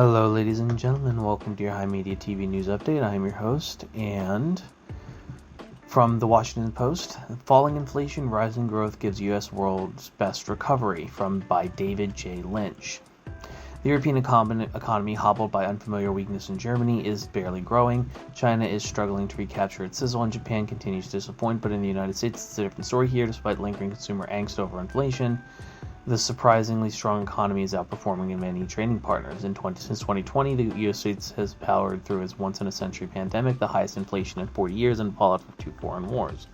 Hello, ladies and gentlemen. Welcome to your HIMediaTV news update. I am your host, and from the Washington Post, falling inflation, rising growth gives U.S. world's best recovery, by David J. Lynch. The European economy, hobbled by unfamiliar weakness in Germany, is barely growing. China is struggling to recapture its sizzle, and Japan continues to disappoint. But in the United States, it's a different story here. Despite lingering consumer angst over inflation, the surprisingly strong economy is outperforming in many trading partners. Since 2020, the U.S. States has powered through its once-in-a-century pandemic, the highest inflation in 40 years, and fallout from 2 foreign wars.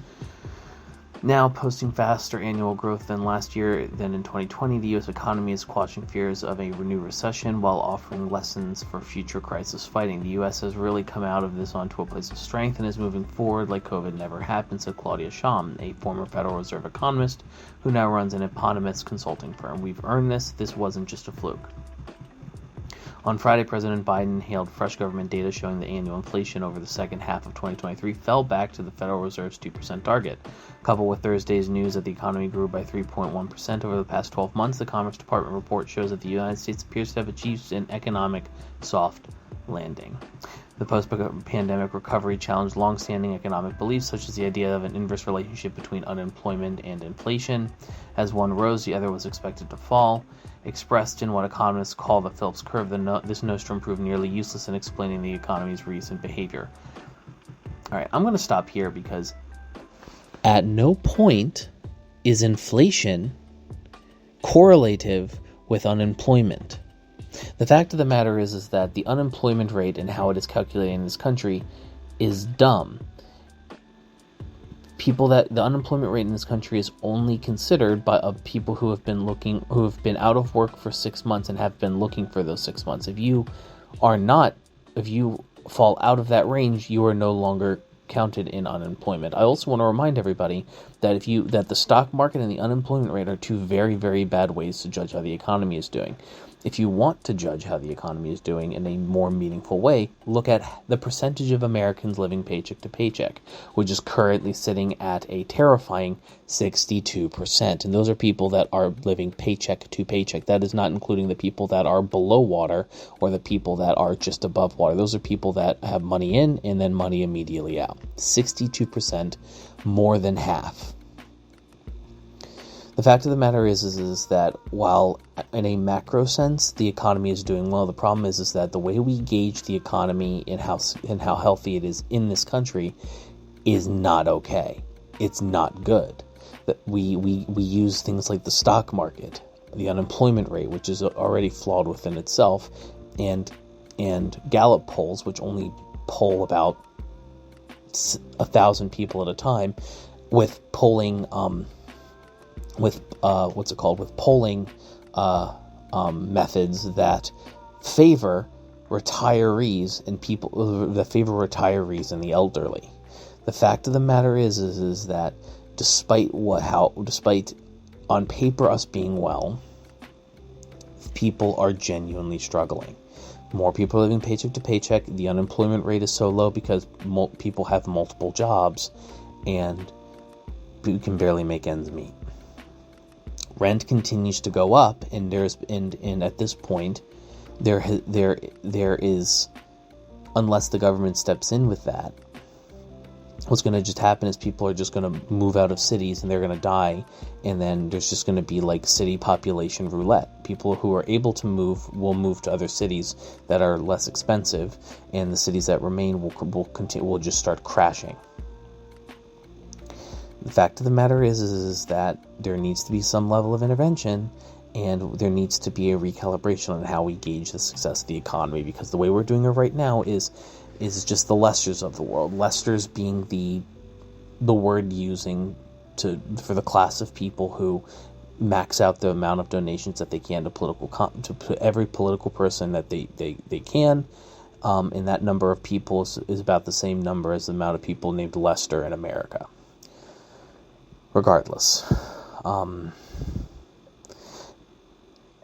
Now posting faster annual growth than last year than in 2020, the U.S. economy is quashing fears of a new recession while offering lessons for future crisis fighting. The U.S. has really come out of this onto a place of strength and is moving forward like COVID never happened, said Claudia Shum, a former Federal Reserve economist who now runs an eponymous consulting firm. We've earned this. This wasn't just a fluke. On Friday, President Biden hailed fresh government data showing the annual inflation over the second half of 2023 fell back to the Federal Reserve's 2% target. Coupled with Thursday's news that the economy grew by 3.1% over the past 12 months, the Commerce Department report shows that the United States appears to have achieved an economic soft landing. The post-pandemic recovery challenged long-standing economic beliefs, such as the idea of an inverse relationship between unemployment and inflation. As one rose, the other was expected to fall. Expressed in what economists call the Phillips curve, this nostrum proved nearly useless in explaining the economy's recent behavior. All right, I'm going to stop here because at no point is inflation correlative with unemployment. The fact of the matter is that the unemployment rate and how it is calculated in this country is dumb. The unemployment rate in this country is only considered by people who have been out of work for 6 months and have been looking for those 6 months. If you fall out of that range, you are no longer counted in unemployment. I also want to remind everybody that that the stock market and the unemployment rate are two very, very bad ways to judge how the economy is doing. If you want to judge how the economy is doing in a more meaningful way, look at the percentage of Americans living paycheck to paycheck, which is currently sitting at a terrifying 62%. And those are people that are living paycheck to paycheck. That is not including the people that are below water or the people that are just above water. Those are people that have money in and then money immediately out. 62%, more than half. The fact of the matter is that while in a macro sense the economy is doing well, the problem is that the way we gauge the economy and how healthy it is in this country is not okay. It's not good. That we use things like the stock market, the unemployment rate, which is already flawed within itself, and Gallup polls, which only poll about 1,000 people at a time, with polling methods that favor retirees and people that favor retirees and the elderly. The fact of the matter is that despite on paper us being well, people are genuinely struggling. More people are living paycheck to paycheck. The unemployment rate is so low because people have multiple jobs and we can barely make ends meet. Rent continues to go up, and at this point, there is, unless the government steps in with that, what's going to just happen is people are just going to move out of cities and they're going to die, and then there's just going to be like city population roulette. People who are able to move will move to other cities that are less expensive, and the cities that remain will just start crashing. The fact of the matter is that there needs to be some level of intervention, and there needs to be a recalibration on how we gauge the success of the economy, because the way we're doing it right now is just the Lesters of the world. Lesters being the word using for the class of people who max out the amount of donations that they can to every political person that they can, and that number of people is about the same number as the amount of people named Lester in America. Regardless,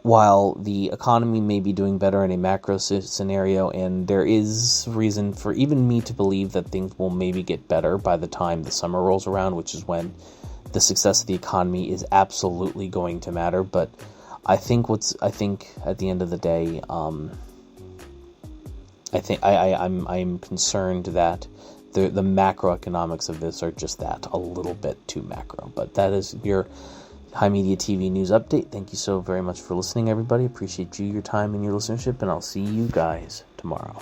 while the economy may be doing better in a macro scenario, and there is reason for even me to believe that things will maybe get better by the time the summer rolls around, which is when the success of the economy is absolutely going to matter. But I think at the end of the day, I think I'm concerned that the macroeconomics of this are just that, a little bit too macro. But that is your HIMediaTV news update. Thank you so very much for listening, everybody. Appreciate you, your time, and your listenership, and I'll see you guys tomorrow.